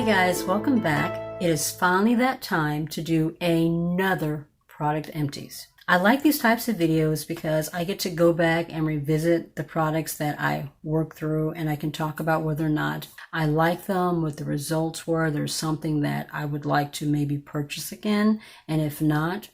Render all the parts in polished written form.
Hey guys, welcome back. It is finally that time to do another product empties. I like these types of videos because I get to go back and revisit the products that I work through, and I can talk about whether or not I like them, what the results were, there's something that I would like to maybe purchase again, and if not,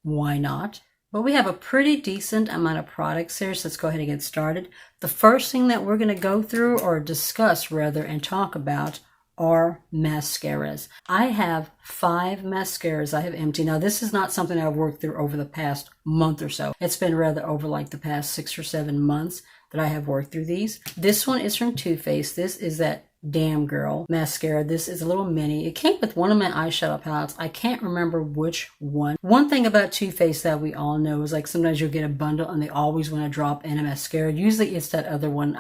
why not? But we have a pretty decent amount of products here, so let's go ahead and get started. The first thing that we're going to go through, or discuss rather, and talk about are mascaras. I have 5 mascaras I have empty. Now this is not something I've worked through over the past month or so. It's been rather over like the past 6 or 7 months that I have worked through these. This one is from Too Faced. This is that Damn Girl mascara. This is a little mini. It came with one of my eyeshadow palettes. I can't remember which one. One thing about Too Faced that we all know is like sometimes you'll get a bundle and they always want to drop in a mascara. Usually it's that other one.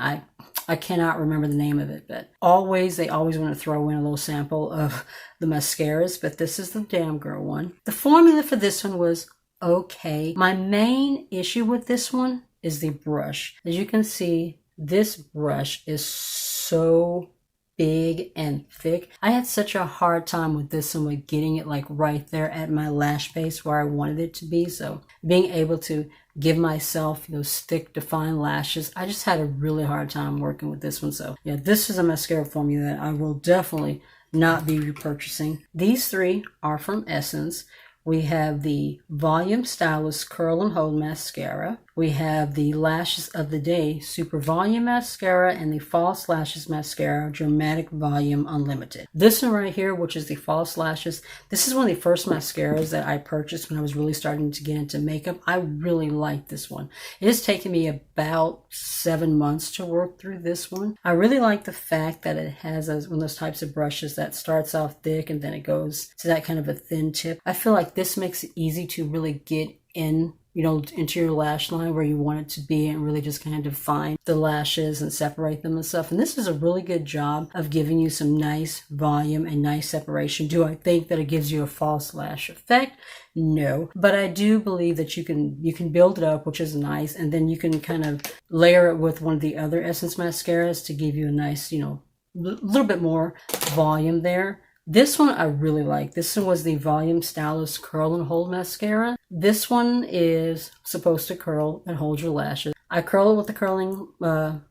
I cannot remember the name of it, but they always want to throw in a little sample of the mascaras, but this is the Damn Girl one. The formula for this one was okay. My main issue with this one is the brush. As you can see, this brush is so big and thick. I had such a hard time with this one, with getting it like right there at my lash base where I wanted it to be. So being able to give myself those thick defined lashes, I just had a really hard time working with this one. So yeah, this is a mascara formula that I will definitely not be repurchasing. These 3 are from Essence. We have the Volume Stylus Curl and Hold Mascara. We have the Lashes of the Day Super Volume Mascara and the False Lashes Mascara Dramatic Volume Unlimited. This one right here, which is the False Lashes, this is one of the first mascaras that I purchased when I was really starting to get into makeup. I really like this one. It has taken me about 7 months to work through this one. I really like the fact that it has one of those types of brushes that starts off thick and then it goes to that kind of a thin tip. I feel like this makes it easy to really get in, into your lash line where you want it to be and really just kind of define the lashes and separate them and stuff. And this is a really good job of giving you some nice volume and nice separation. Do I think that it gives you a false lash effect? No, but I do believe that you can build it up, which is nice, and then you can kind of layer it with one of the other Essence mascaras to give you a nice, little bit more volume there. This one I really like. This one was the Volume Stylus Curl and Hold Mascara. This one is supposed to curl and hold your lashes. I curl it with the curling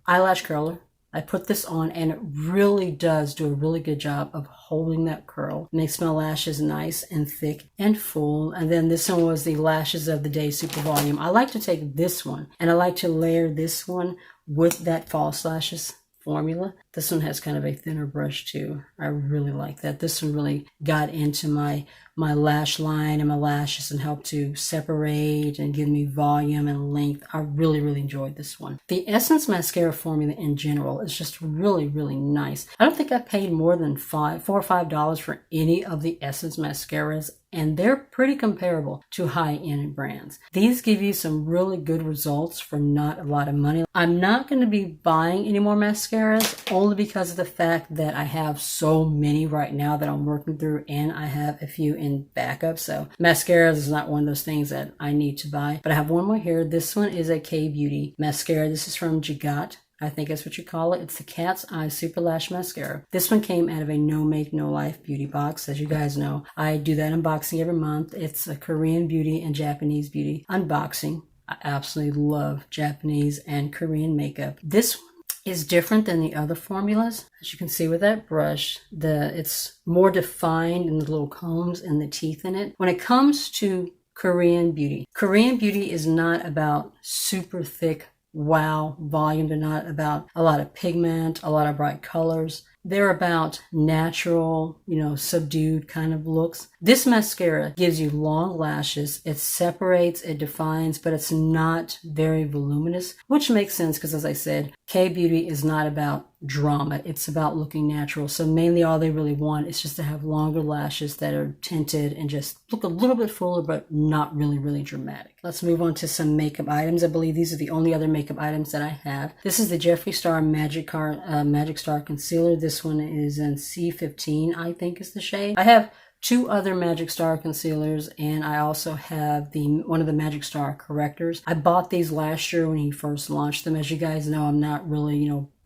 eyelash curler. I put this on and it really does do a really good job of holding that curl. Makes my lashes nice and thick and full. And then this one was the Lashes of the Day Super Volume. I like to take this one and I like to layer this one with that False Lashes formula. This one has kind of a thinner brush too. I really like that. This one really got into my lash line and my lashes and helped to separate and give me volume and length. I really, really enjoyed this one. The Essence mascara formula in general is just really, really nice. I don't think I paid more than $4 or $5 for any of the Essence mascaras, and they're pretty comparable to high-end brands. These give you some really good results for not a lot of money. I'm not going to be buying any more mascaras only because of the fact that I have so many right now that I'm working through, and I have a few in backup. So mascaras is not one of those things that I need to buy. But I have one more here. This one is a K-Beauty mascara. This is from JCat. I think that's what you call it. It's the Cat's Eye Super Lash Mascara. This one came out of a No Make No Life beauty box. As you guys know, I do that unboxing every month. It's a Korean beauty and Japanese beauty unboxing. I absolutely love Japanese and Korean makeup. This one is different than the other formulas. As you can see with that brush, it's more defined in the little combs and the teeth in it. When it comes to Korean beauty is not about super thick wow volume. They're not about a lot of pigment, a lot of bright colors. They're about natural, subdued kind of looks. This mascara gives you long lashes. It separates, it defines, but it's not very voluminous, which makes sense because, as I said, K-Beauty is not about drama. It's about looking natural. So mainly all they really want is just to have longer lashes that are tinted and just look a little bit fuller, but not really, really dramatic. Let's move on to some makeup items. I believe these are the only other makeup items that I have. This is the Jeffree Star Magic Star Concealer. This one is in C15, I think is the shade. I have 2 other Magic Star concealers, and I also have one of the Magic Star correctors. I bought these last year when he first launched them. As you guys know, I'm not really,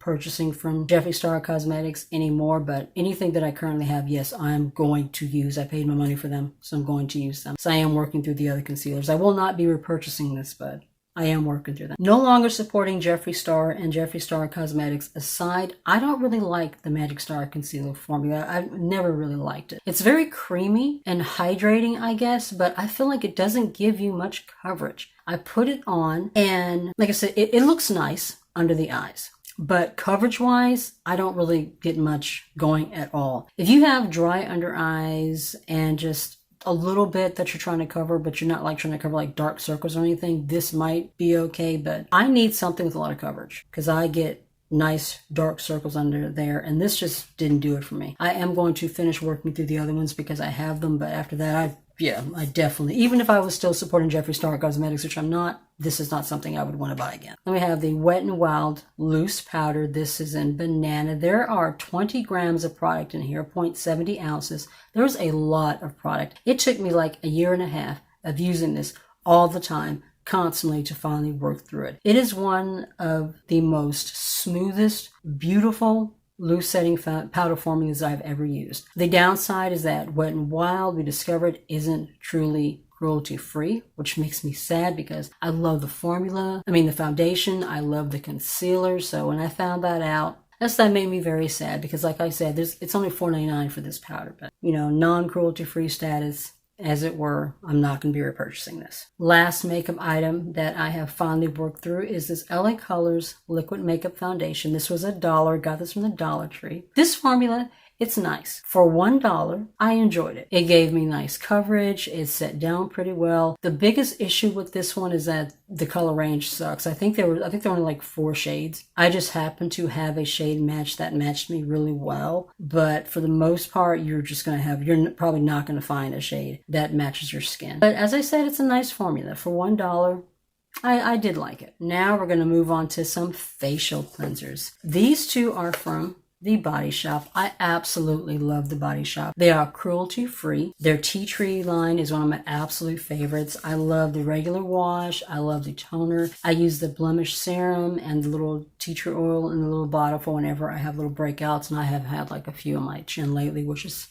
purchasing from Jeffree Star Cosmetics anymore, but anything that I currently have, yes, I'm going to use. I paid my money for them, so I'm going to use them. So I am working through the other concealers. I will not be repurchasing this, but I am working through them. No longer supporting Jeffree Star and Jeffree Star Cosmetics aside, I don't really like the Magic Star Concealer formula. I've never really liked it. It's very creamy and hydrating, I guess, but I feel like it doesn't give you much coverage. I put it on and like I said, it looks nice under the eyes. But coverage-wise, I don't really get much going at all. If you have dry under eyes and just a little bit that you're trying to cover, but you're not like trying to cover like dark circles or anything, this might be okay, but I need something with a lot of coverage because I get nice dark circles under there, and this just didn't do it for me. I am going to finish working through the other ones because I have them, but after that, I definitely, even if I was still supporting Jeffree Star Cosmetics, which I'm not, this is not something I would want to buy again. Then we have the Wet n Wild Loose Powder. This is in Banana. There are 20 grams of product in here, 0.70 ounces. There's a lot of product. It took me like a year and a half of using this all the time, constantly, to finally work through it. It is one of the most smoothest, beautiful, loose setting powder formulas I've ever used. The downside is that Wet n Wild, we discovered, isn't truly cruelty free, which makes me sad because I love the formula. I mean, the foundation, I love the concealer. So when I found that out, that made me very sad because like I said, it's only $4.99 for this powder, but you know, non-cruelty free status, as it were, I'm not going to be repurchasing this. Last makeup item that I have finally worked through is this LA Colors Liquid Makeup Foundation. This was $1. Got this from the Dollar Tree. This formula, it's nice. For $1, I enjoyed it. It gave me nice coverage. It set down pretty well. The biggest issue with this one is that the color range sucks. I think there were only like 4 shades. I just happened to have a shade match that matched me really well. But for the most part, you're probably not going to find a shade that matches your skin. But as I said, it's a nice formula. For $1, I did like it. Now we're going to move on to some facial cleansers. These two are from The Body Shop. I absolutely love The Body Shop. They are cruelty free. Their tea tree line is one of my absolute favorites. I love the regular wash. I love the toner. I use the blemish serum and the little tea tree oil in the little bottle for whenever I have little breakouts, and I have had like a few on my chin lately, which is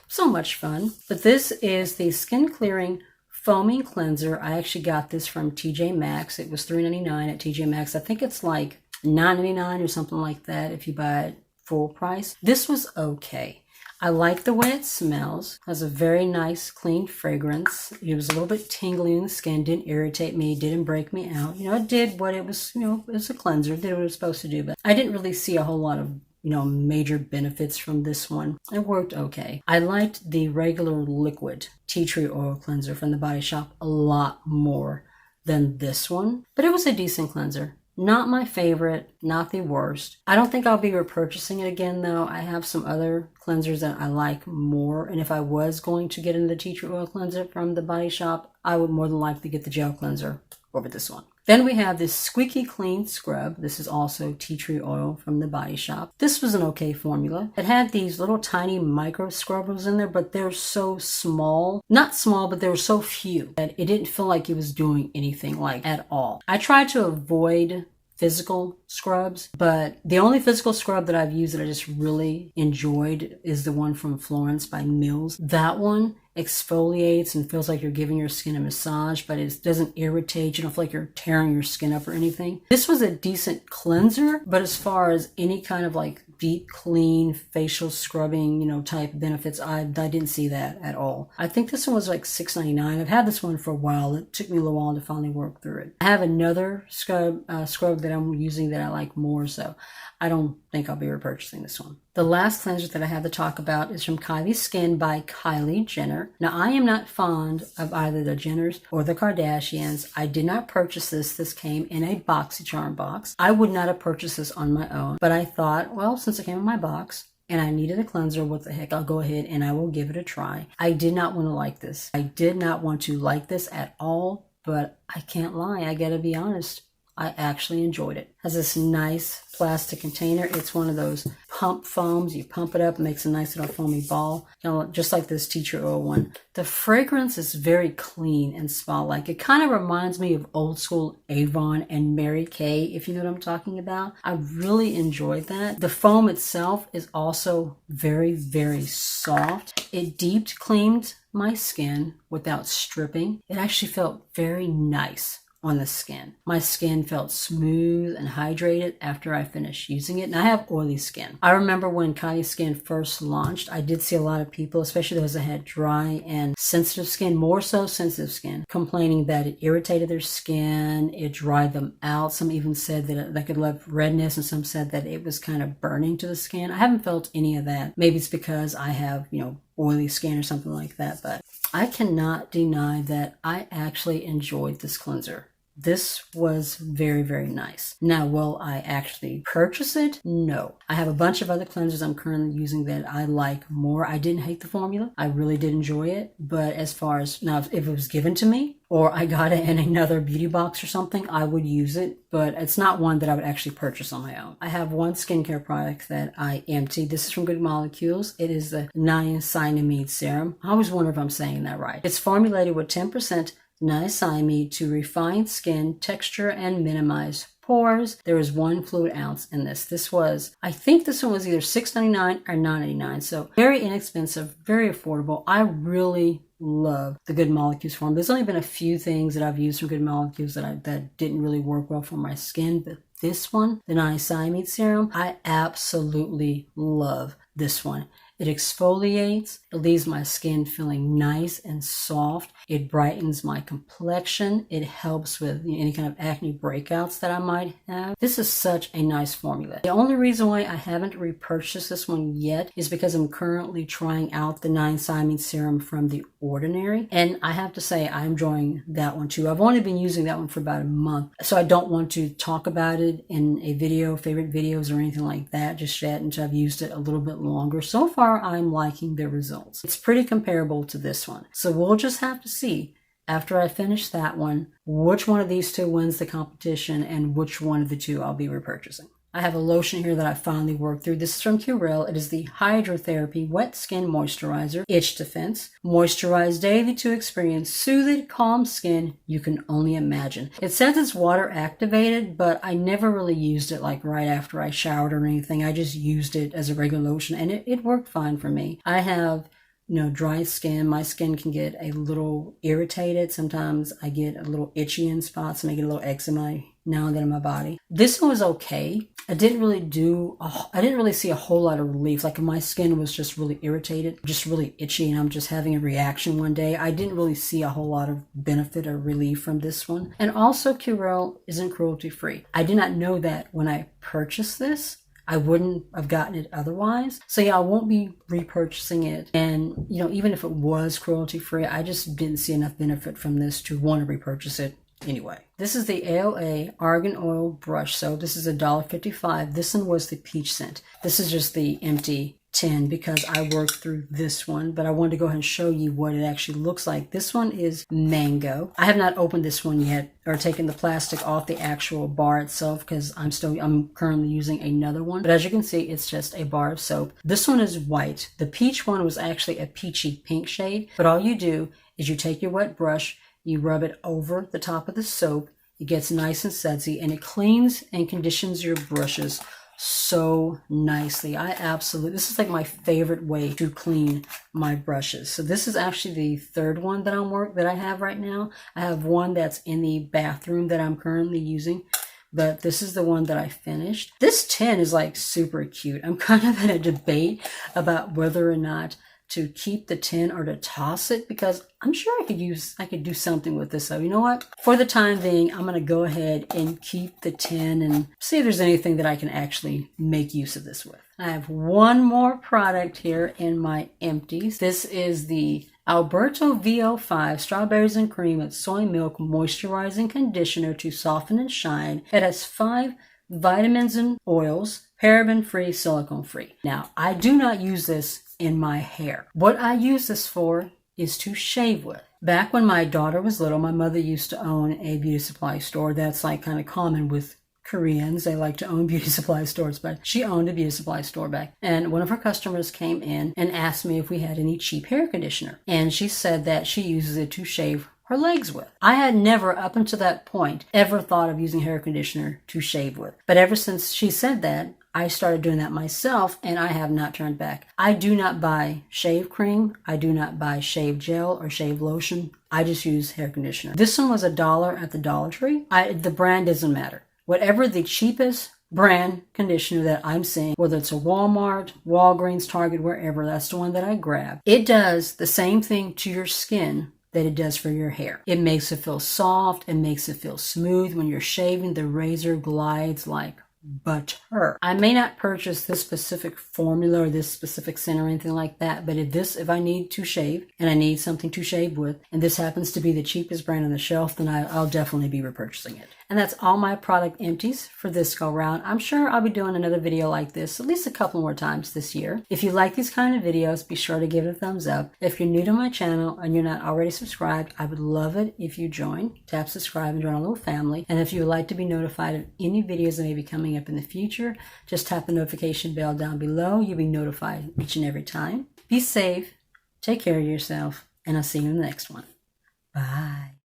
so much fun. But this is the Skin Clearing Foaming Cleanser. I actually got this from TJ Maxx. It was $3.99 at TJ Maxx. I think it's like $9.99 or something like that if you buy it full price. This was okay. I like the way it smells. It has a very nice, clean fragrance. It was a little bit tingly in the skin. Didn't irritate me. Didn't break me out. You know, it did what it was, it was a cleanser. It did what it was supposed to do. But I didn't really see a whole lot of, major benefits from this one. It worked okay. I liked the regular liquid tea tree oil cleanser from The Body Shop a lot more than this one. But it was a decent cleanser. Not my favorite, not the worst. I don't think I'll be repurchasing it again though. I have some other cleansers that I like more. And if I was going to get into the tea tree oil cleanser from The Body Shop, I would more than likely get the gel cleanser over this one. Then we have this Squeaky Clean Scrub. This is also tea tree oil from The Body Shop. This was an okay formula. It had these little tiny micro scrubbers in there, but they're so small. Not small, but they were so few that it didn't feel like it was doing anything like at all. I tried to avoid physical scrubs, but the only physical scrub that I've used that I just really enjoyed is the one from Florence by Mills. That one exfoliates and feels like you're giving your skin a massage, but it doesn't irritate. You don't feel like you're tearing your skin up or anything. This was a decent cleanser, but as far as any kind of like deep clean facial scrubbing, type benefits, I didn't see that at all. I think this one was like $6.99. I've had this one for a while. It took me a little while to finally work through it. I have another scrub that I'm using that I like more, so I don't think I'll be repurchasing this one. The last cleanser that I have to talk about is from Kylie Skin by Kylie Jenner. Now, I am not fond of either the Jenners or the Kardashians. I did not purchase this. This came in a BoxyCharm box. I would not have purchased this on my own, but I thought, well, since it came in my box and I needed a cleanser, what the heck, I'll go ahead and I will give it a try. I did not want to like this. I did not want to like this at all, but I can't lie. I gotta be honest. I actually enjoyed it. It has this nice plastic container. It's one of those pump foams. You pump it up, it makes a nice little foamy ball, you know, just like this tea tree oil one. The fragrance is very clean and spa-like. It kind of reminds me of old school Avon and Mary Kay, if you know what I'm talking about. I really enjoyed that. The foam itself is also very, very soft. It deep cleaned my skin without stripping. It actually felt very nice on the skin. My skin felt smooth and hydrated after I finished using it. And I have oily skin. I remember when Kylie Skin first launched, I did see a lot of people, especially those that had dry and sensitive skin, more so sensitive skin, complaining that it irritated their skin, it dried them out. Some even said that it could leave redness, and some said that it was kind of burning to the skin. I haven't felt any of that. Maybe it's because I have, you know, oily skin or something like that, but I cannot deny that I actually enjoyed this cleanser. This was very, very nice. Now, will I actually purchase it? No. I have a bunch of other cleansers I'm currently using that I like more. I didn't hate the formula. I really did enjoy it. But as far as, now, if it was given to me or I got it in another beauty box or something, I would use it. But it's not one that I would actually purchase on my own. I have one skincare product that I emptied. This is from Good Molecules. It is the niacinamide serum. I always wonder if I'm saying that right. It's formulated with 10% niacinamide to refine skin texture and minimize pores. There is 1 fluid ounce in this. This was, I think this one was either $6.99 or $9.99. So very inexpensive, very affordable. I really love the Good Molecules form. There's only been a few things that I've used from Good Molecules that didn't really work well for my skin, but this one, the niacinamide serum, I absolutely love this one. It exfoliates, it leaves my skin feeling nice and soft. It brightens my complexion. It helps with any kind of acne breakouts that I might have. This is such a nice formula. The only reason why I haven't repurchased this one yet is because I'm currently trying out the niacinamide serum from The Ordinary. And I have to say, I'm enjoying that one too. I've only been using that one for about a month, so I don't want to talk about it in a video, favorite videos or anything like that just yet until I've used it a little bit longer. So far, I'm liking the results. It's pretty comparable to this one. So we'll just have to see after I finish that one, which one of these two wins the competition and which one of the two I'll be repurchasing. I have a lotion here that I finally worked through. This is from Curel. It is the Hydrotherapy Wet Skin Moisturizer, Itch Defense. Moisturize daily to experience soothed, calm skin you can only imagine. It says it's water activated, but I never really used it like right after I showered or anything. I just used it as a regular lotion and it worked fine for me. I have, you know, dry skin. My skin can get a little irritated. Sometimes I get a little itchy in spots and I get a little eczema now and then in my body. This one was okay. I didn't really see a whole lot of relief. Like if my skin was just really irritated, just really itchy, and I'm just having a reaction one day, I didn't really see a whole lot of benefit or relief from this one. And also Curel isn't cruelty free. I did not know that when I purchased this. I wouldn't have gotten it otherwise. So yeah, I won't be repurchasing it. And you know, even if it was cruelty free, I just didn't see enough benefit from this to want to repurchase it anyway. This is the AOA Argan Oil Brush Soap. This is $1.55. This one was the peach scent. This is just the empty tin because I worked through this one, but I wanted to go ahead and show you what it actually looks like. This one is mango. I have not opened this one yet or taken the plastic off the actual bar itself because I'm currently using another one. But as you can see, it's just a bar of soap. This one is white. The peach one was actually a peachy pink shade, but all you do is you take your wet brush, you rub it over the top of the soap. It gets nice and sudsy and it cleans and conditions your brushes so nicely. This is like my favorite way to clean my brushes. So this is actually the third one that I have right now. I have one that's in the bathroom that I'm currently using, but this is the one that I finished. This tin is like super cute. I'm kind of in a debate about whether or not to keep the tin or to toss it because I'm sure I could do something with this. So you know what? For the time being, I'm going to go ahead and keep the tin and see if there's anything that I can actually make use of this with. I have one more product here in my empties. This is the Alberto VO5 Strawberries and Cream with Soy Milk Moisturizing Conditioner to Soften and Shine. It has 5 vitamins and oils, paraben-free, silicone-free. Now, I do not use this in my hair. What I use this for is to shave with. Back when my daughter was little, my mother used to own a beauty supply store that's like kind of common with Koreans. They like to own beauty supply stores, but she owned a beauty supply store back. And one of her customers came in and asked me if we had any cheap hair conditioner. And she said that she uses it to shave her legs with. I had never, up until that point, ever thought of using hair conditioner to shave with. But ever since she said that, I started doing that myself, and I have not turned back. I do not buy shave cream. I do not buy shave gel or shave lotion. I just use hair conditioner. This one was $1 at the Dollar Tree. The brand doesn't matter. Whatever the cheapest brand conditioner that I'm seeing, whether it's a Walmart, Walgreens, Target, wherever, that's the one that I grab. It does the same thing to your skin that it does for your hair. It makes it feel soft. It makes it feel smooth. When you're shaving, the razor glides like butter. I may not purchase this specific formula or this specific scent or anything like that, but if I need to shave and I need something to shave with, and this happens to be the cheapest brand on the shelf, then I'll definitely be repurchasing it. And that's all my product empties for this go round. I'm sure I'll be doing another video like this at least a couple more times this year. If you like these kind of videos, be sure to give it a thumbs up. If you're new to my channel and you're not already subscribed, I would love it if you join. Tap subscribe and join a little family. And if you would like to be notified of any videos that may be coming up in the future, just tap the notification bell down below. You'll be notified each and every time. Be safe, take care of yourself, and I'll see you in the next one. Bye.